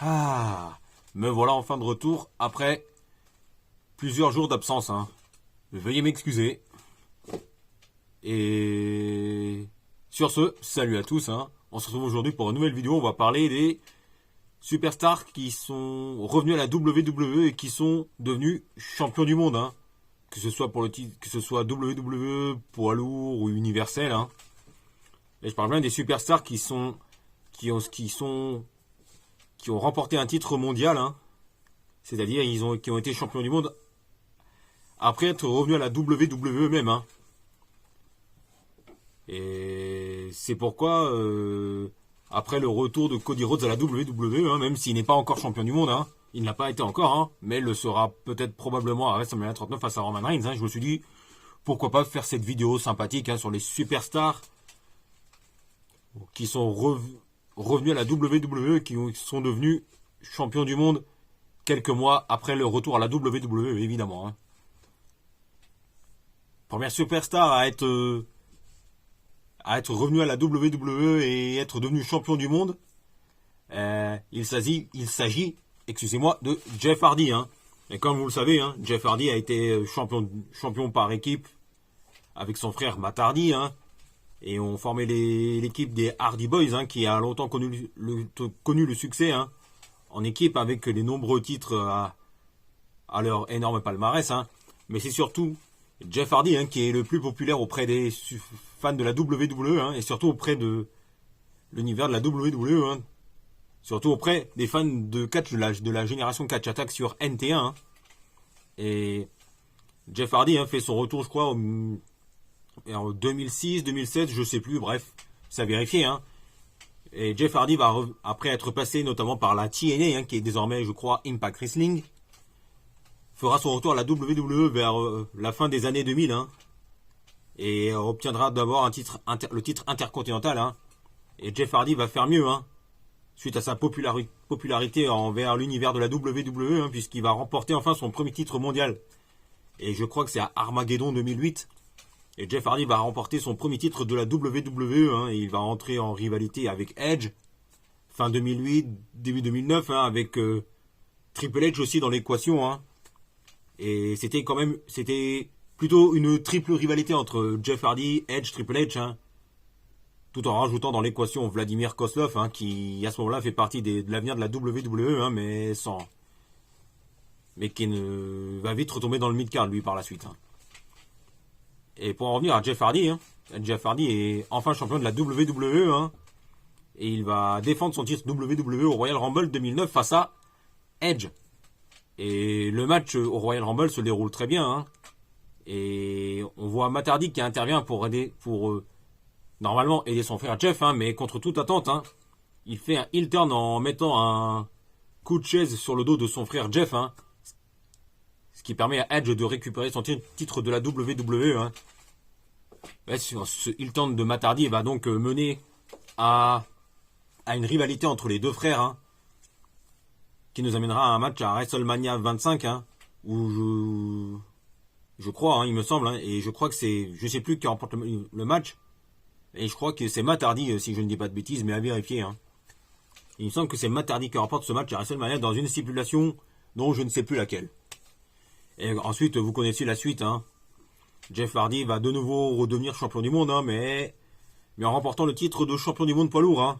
Ah, me voilà enfin de retour après plusieurs jours d'absence. Veuillez m'excuser. Et sur ce, salut à tous. On se retrouve aujourd'hui pour une nouvelle vidéo. On va parler des superstars qui sont revenus à la WWE et qui sont devenus champions du monde. Que ce soit pour le titre, que ce soit WWE, poids lourd ou universel. Et je parle bien des superstars qui ont remporté un titre mondial. C'est-à-dire qui ont été champions du monde après être revenus à la WWE même. Et c'est pourquoi, après le retour de Cody Rhodes à la WWE, même s'il n'est pas encore champion du monde, il n'a pas été encore, mais il le sera peut-être probablement à WrestleMania 39 face à Roman Reigns. Je me suis dit, pourquoi pas faire cette vidéo sympathique sur les superstars qui sont revenus à la WWE, qui sont devenus champions du monde quelques mois après le retour à la WWE, évidemment. Première superstar à être revenu à la WWE et être devenu champion du monde, il s'agit, excusez-moi, de Jeff Hardy. Et comme vous le savez, Jeff Hardy a été champion par équipe avec son frère Matt Hardy, et ont formé l'équipe des Hardy Boys, qui a longtemps connu le succès, en équipe avec les nombreux titres à leur énorme palmarès. Mais c'est surtout Jeff Hardy qui est le plus populaire auprès des fans de la WWE, et surtout auprès de l'univers de la WWE, surtout auprès des fans de catch de la génération Catch Attack sur NT1. Et Jeff Hardy fait son retour, je crois, en 2006, 2007, je sais plus, bref, ça a vérifié. Et Jeff Hardy va, après être passé notamment par la TNA, qui est désormais, je crois, Impact Wrestling, fera son retour à la WWE vers la fin des années 2000, et obtiendra d'abord le titre intercontinental. Et Jeff Hardy va faire mieux, suite à sa popularité envers l'univers de la WWE, puisqu'il va remporter enfin son premier titre mondial. Et je crois que c'est à Armageddon 2008. Et Jeff Hardy va remporter son premier titre de la WWE, et il va entrer en rivalité avec Edge, fin 2008, début 2009, avec Triple H aussi dans l'équation. Et c'était plutôt une triple rivalité entre Jeff Hardy, Edge, Triple H, tout en rajoutant dans l'équation Vladimir Kozlov, qui à ce moment-là fait partie de l'avenir de la WWE, mais qui va vite retomber dans le mid-card lui par la suite. Et pour en revenir à Jeff Hardy, Jeff Hardy est enfin champion de la WWE, et il va défendre son titre WWE au Royal Rumble 2009 face à Edge. Et le match au Royal Rumble se déroule très bien, et on voit Matt Hardy qui intervient pour normalement aider son frère Jeff, mais contre toute attente, il fait un heel turn en mettant un coup de chaise sur le dos de son frère Jeff, ce qui permet à Edge de récupérer son titre de la WWE. Ce heel turn de Matt Hardy va donc mener à une rivalité entre les deux frères, qui nous amènera à un match à WrestleMania 25, où je crois, il me semble, et je crois que c'est, je sais plus qui remporte le match, et je crois que c'est Matt Hardy, si je ne dis pas de bêtises, mais à vérifier. Il me semble que c'est Matt Hardy qui remporte ce match à WrestleMania dans une stipulation dont je ne sais plus laquelle. Et ensuite, vous connaissez la suite. Jeff Hardy va de nouveau redevenir champion du monde, mais en remportant le titre de champion du monde poids lourd.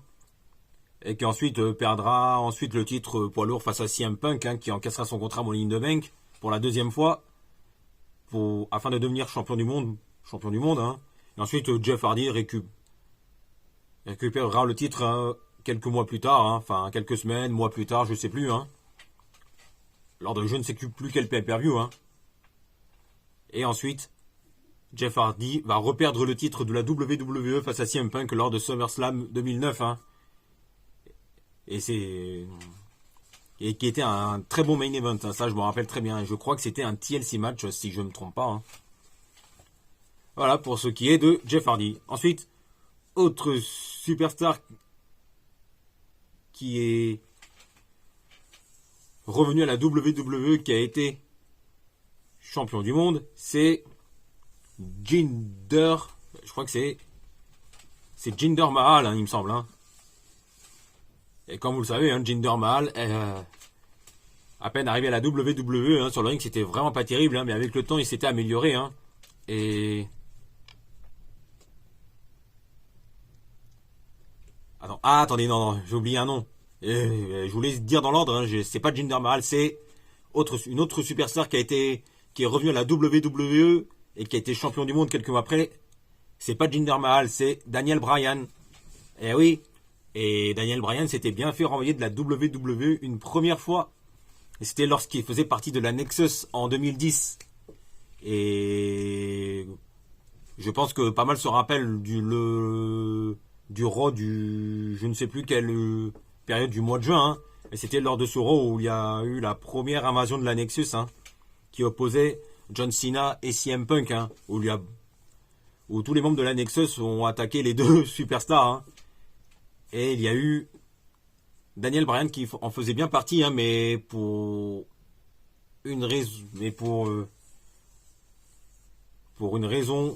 Et qui ensuite perdra le titre poids lourd face à CM Punk, qui encaissera son contrat Money in the Bank pour la deuxième fois, afin de devenir champion du monde. Et ensuite, Jeff Hardy récupérera le titre quelques mois plus tard, quelques semaines, mois plus tard, je sais plus, lors de je ne sais plus quel pay-per-view. Et ensuite, Jeff Hardy va reperdre le titre de la WWE face à CM Punk lors de SummerSlam 2009. Et qui était un très bon main event, ça je me rappelle très bien. Je crois que c'était un TLC match, si je ne me trompe pas. Voilà pour ce qui est de Jeff Hardy. Ensuite, autre superstar qui est revenu à la WWE, qui a été champion du monde, c'est Jinder. Je crois que c'est Jinder Mahal, il me semble. Et comme vous le savez, hein, Jinder Mahal, à peine arrivé à la WWE, hein, sur le ring, c'était vraiment pas terrible, hein, mais avec le temps, il s'était amélioré. Hein, et... attendez, non, j'ai oublié un nom. Je voulais dire dans l'ordre, hein, c'est pas Jinder Mahal, c'est une autre superstar qui est revenu à la WWE et qui a été champion du monde quelques mois après. C'est pas Jinder Mahal, c'est Daniel Bryan. Eh oui. Et Daniel Bryan s'était bien fait renvoyer de la WWE une première fois. Et c'était lorsqu'il faisait partie de la Nexus en 2010. Et je pense que pas mal se rappellent du Raw du je ne sais plus quelle période du mois de juin. Hein. Et c'était lors de ce Raw où il y a eu la première invasion de la Nexus, hein, qui opposait John Cena et CM Punk, hein, où tous les membres de la Nexus ont attaqué les deux superstars. Hein. Et il y a eu Daniel Bryan qui en faisait bien partie, hein, mais pour une raison, pour une raison,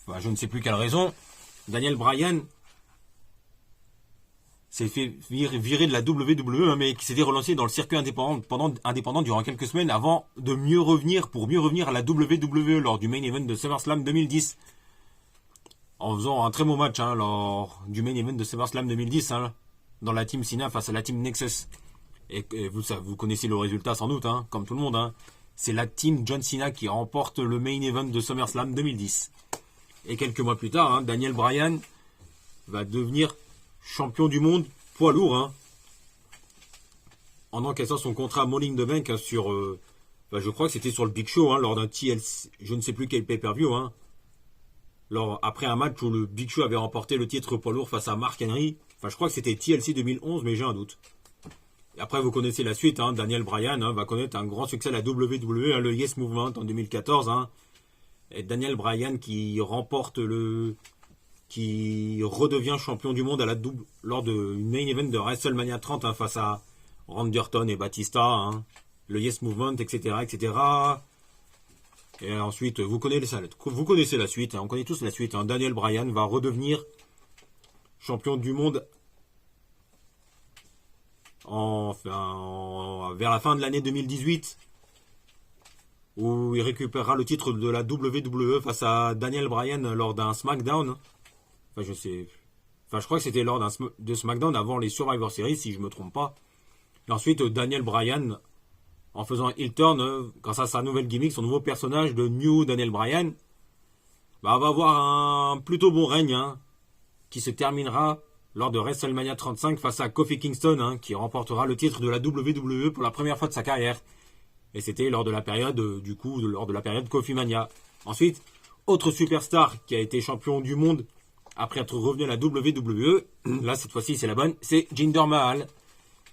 enfin, je ne sais plus quelle raison, Daniel Bryan s'est fait virer de la WWE, hein, mais qui s'était relancé dans le circuit indépendant durant quelques semaines avant de mieux revenir à la WWE lors du main event de SummerSlam 2010. En faisant un très beau match, hein, lors du main event de SummerSlam 2010, hein, dans la team Cena face à la team Nexus. Et vous connaissez le résultat sans doute, hein, comme tout le monde. Hein. C'est la team John Cena qui remporte le main event de SummerSlam 2010. Et quelques mois plus tard, hein, Daniel Bryan va devenir champion du monde poids lourd, hein, en encaissant son contrat Money in the Bank, hein, sur... je crois que c'était sur le Big Show, hein, lors d'un TLC, je ne sais plus quel pay-per-view, hein, après un match où le Big Show avait remporté le titre poids lourd face à Mark Henry. Enfin, je crois que c'était TLC 2011, mais j'ai un doute. Et après, vous connaissez la suite. Hein, Daniel Bryan, hein, va connaître un grand succès à la WWE, hein, le Yes Movement en 2014. Hein, et Daniel Bryan qui redevient champion du monde lors d'une main event de WrestleMania 30, hein, face à Randy Orton et Batista. Hein, le Yes Movement, etc., etc. Et ensuite, vous connaissez la suite, hein, on connaît tous la suite. Hein. Daniel Bryan va redevenir champion du monde vers la fin de l'année 2018, où il récupérera le titre de la WWE face à Daniel Bryan lors d'un SmackDown. Je crois que c'était lors de SmackDown avant les Survivor Series, si je ne me trompe pas. Et ensuite, Daniel Bryan, en faisant un heel turn, grâce à sa nouvelle gimmick, son nouveau personnage de New Daniel Bryan, va avoir un plutôt bon règne, hein, qui se terminera lors de WrestleMania 35 face à Kofi Kingston, hein, qui remportera le titre de la WWE pour la première fois de sa carrière. Et c'était lors de la période, Kofi Mania. Ensuite, autre superstar qui a été champion du monde après être revenu à la WWE, là cette fois-ci c'est la bonne, c'est Jinder Mahal.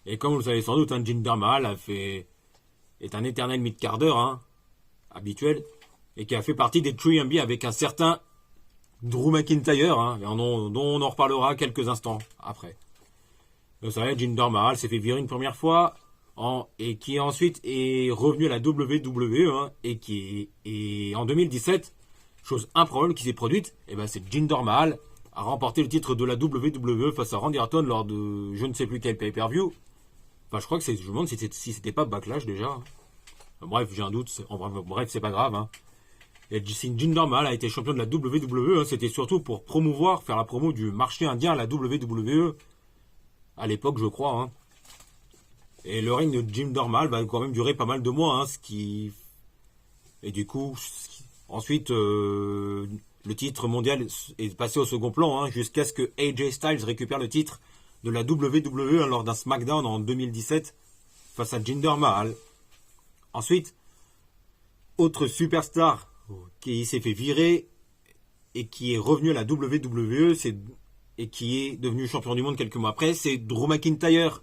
Et comme vous le savez sans doute, hein, Jinder Mahal est un éternel mid-carder, hein, habituel, et qui a fait partie des 3MB avec un certain Drew McIntyre, hein, dont on en reparlera quelques instants après. Vous savez, Jinder Mahal s'est fait virer une première fois, et qui ensuite est revenu à la WWE, hein, et en 2017, chose improbable qui s'est produite, et ben c'est Jinder Mahal a remporté le titre de la WWE face à Randy Orton lors de je ne sais plus quel pay-per-view. Enfin, je me demande si c'était pas Backlash déjà. Bref, j'ai un doute. Bref, c'est pas grave. Hein. Et Jinder Mahal a été champion de la WWE. Hein, c'était surtout pour faire la promo du marché indien à la WWE. À l'époque, je crois. Hein. Et le règne de Jinder Mahal va quand même durer pas mal de mois. Hein, et du coup, ensuite, le titre mondial est passé au second plan, hein, jusqu'à ce que AJ Styles récupère le titre de la WWE, hein, lors d'un SmackDown en 2017 face à Jinder Mahal. Ensuite, autre superstar qui s'est fait virer et qui est revenu à la WWE et qui est devenu champion du monde quelques mois après, c'est Drew McIntyre.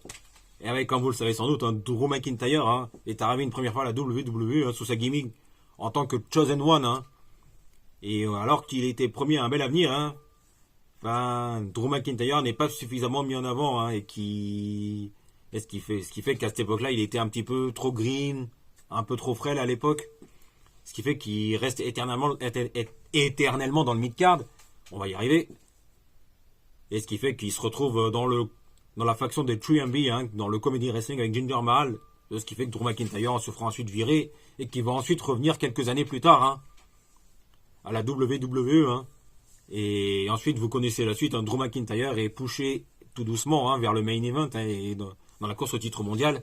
Et avec, comme vous le savez sans doute, hein, Drew McIntyre, hein, est arrivé une première fois à la WWE, hein, sous sa gimmick en tant que Chosen One. Hein, et alors qu'il était promis à un bel avenir, hein, Drew McIntyre n'est pas suffisamment mis en avant, hein, ce qui fait qu'à cette époque-là, il était un petit peu trop green, un peu trop frêle à l'époque. Ce qui fait qu'il reste éternellement dans le mid-card. On va y arriver. Et ce qui fait qu'il se retrouve dans le dans la faction des 3MB, hein, dans le Comedy Wrestling avec Jinder Mahal, ce qui fait que Drew McIntyre se fera ensuite virer et qui va ensuite revenir quelques années plus tard, hein, à la WWE, hein. Et ensuite vous connaissez la suite, hein, Drew McIntyre est poussé tout doucement, hein, vers le main event, hein, et dans la course au titre mondial.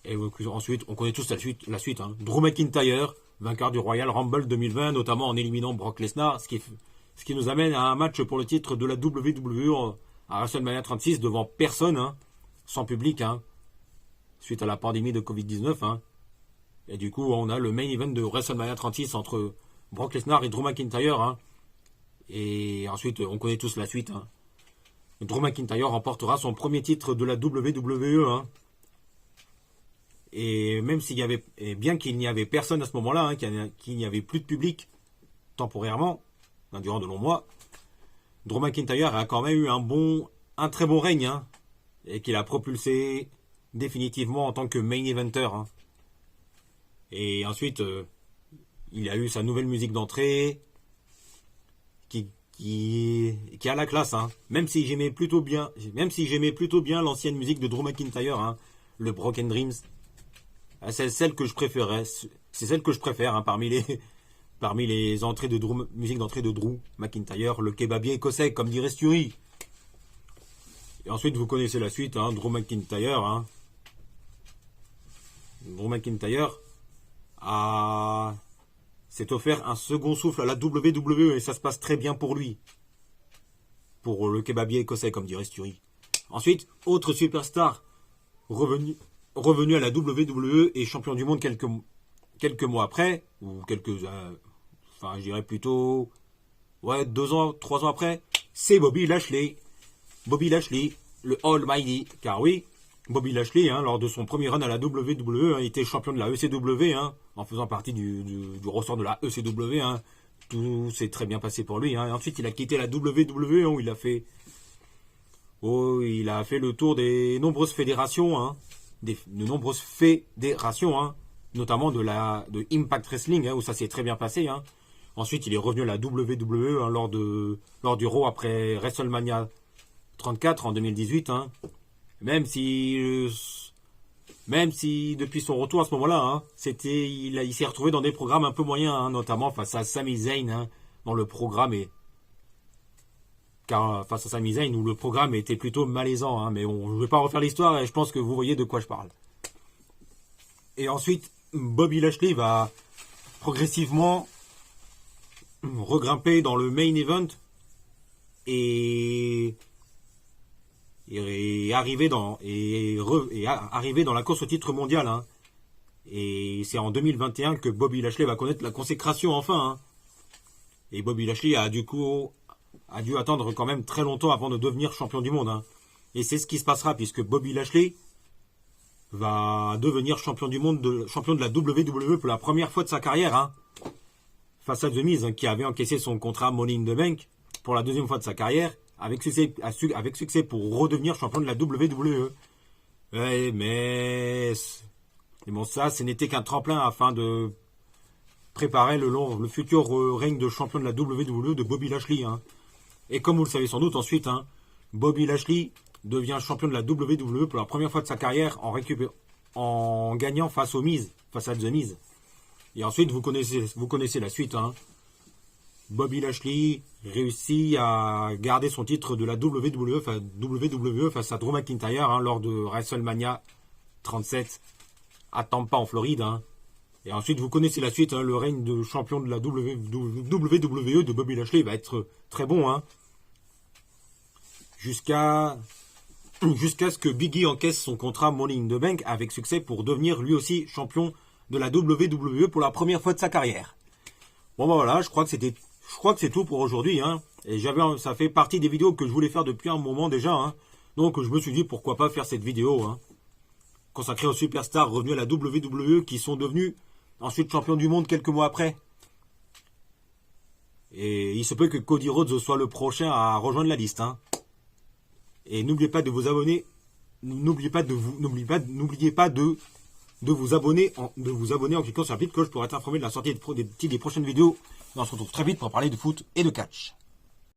Et ensuite on connaît tous la suite, hein. Drew McIntyre, vainqueur du Royal Rumble 2020, notamment en éliminant Brock Lesnar, ce qui nous amène à un match pour le titre de la WWE à WrestleMania 36 devant personne, hein, sans public, hein, suite à la pandémie de Covid-19, hein. Et du coup, on a le main event de WrestleMania 36 entre Brock Lesnar et Drew McIntyre, hein. Et ensuite, on connaît tous la suite, hein. Drew McIntyre remportera son premier titre de la WWE, hein. Et même s'il y avait, et bien qu'il n'y avait personne à ce moment-là, hein, qu'il n'y avait plus de public temporairement, hein, durant de longs mois, Drew McIntyre a quand même eu un très bon règne, hein, et qu'il a propulsé définitivement en tant que main eventer, hein. Et ensuite, il a eu sa nouvelle musique d'entrée, qui a la classe, hein. Même si j'aimais plutôt bien l'ancienne musique de Drew McIntyre, hein, le Broken Dreams. C'est celle que je préférais. C'est celle que je préfère, hein, parmi les entrées de musique d'entrée de Drew McIntyre, le kebabier écossais, comme dirait Sturie. Et ensuite, vous connaissez la suite, hein, Drew McIntyre, hein. Drew McIntyre s'est offert un second souffle à la WWE et ça se passe très bien pour lui. Pour le kebabier écossais, comme dirait Sturie. Ensuite, autre superstar revenu à la WWE et champion du monde quelques mois après, ou je dirais plutôt, 2 ans, 3 ans après, c'est Bobby Lashley. Bobby Lashley, le Almighty, car oui, Bobby Lashley, hein, lors de son premier run à la WWE, hein, il était champion de la ECW, hein, en faisant partie du ressort de la ECW, hein. Tout s'est très bien passé pour lui, hein. Et ensuite, il a quitté la WWE, hein, où il a fait le tour des nombreuses fédérations, hein, notamment de Impact Wrestling, hein, où ça s'est très bien passé, hein. Ensuite, il est revenu à la WWE, hein, lors du Raw après WrestleMania 34 en 2018, hein. Même si depuis son retour à ce moment-là, hein, il s'est retrouvé dans des programmes un peu moyens, hein, notamment face à Sami Zayn, hein, dans le programme face à Sami Zayn où le programme était plutôt malaisant, hein, mais je ne vais pas refaire l'histoire et je pense que vous voyez de quoi je parle. Et ensuite, Bobby Lashley va progressivement regrimper dans le main event et arriver dans la course au titre mondial, hein. Et c'est en 2021 que Bobby Lashley va connaître la consécration enfin, hein. Et Bobby Lashley a dû attendre quand même très longtemps avant de devenir champion du monde, hein. Et c'est ce qui se passera puisque Bobby Lashley va devenir champion du monde, champion de la WWE pour la première fois de sa carrière, hein, face à The Miz, hein, qui avait encaissé son contrat Money in the Bank pour la deuxième fois de sa carrière, avec succès pour redevenir champion de la WWE. Ouais, mais bon, ça, ce n'était qu'un tremplin afin de préparer le futur règne de champion de la WWE de Bobby Lashley, hein. Et comme vous le savez sans doute, ensuite, hein, Bobby Lashley devient champion de la WWE pour la première fois de sa carrière en gagnant face à The Miz. Et ensuite, vous connaissez la suite, hein. Bobby Lashley réussit à garder son titre de la WWE face à Drew McIntyre, hein, lors de WrestleMania 37 à Tampa en Floride, hein. Et ensuite, vous connaissez la suite, hein, le règne de champion de la WWE de Bobby Lashley va être très bon, hein, jusqu'à ce que Big E encaisse son contrat Money in the Bank avec succès pour devenir lui aussi champion de la WWE pour la première fois de sa carrière. Bon ben voilà, je crois que c'est tout pour aujourd'hui, hein. Et ça fait partie des vidéos que je voulais faire depuis un moment déjà, hein. Donc je me suis dit pourquoi pas faire cette vidéo, hein, consacrée aux superstars revenus à la WWE qui sont devenus ensuite champions du monde quelques mois après. Et il se peut que Cody Rhodes soit le prochain à rejoindre la liste, hein. Et n'oubliez pas de vous abonner. N'oubliez pas de vous abonner en cliquant sur la petite cloche pour être informé de la sortie des prochaines vidéos. Et on se retrouve très vite pour parler de foot et de catch.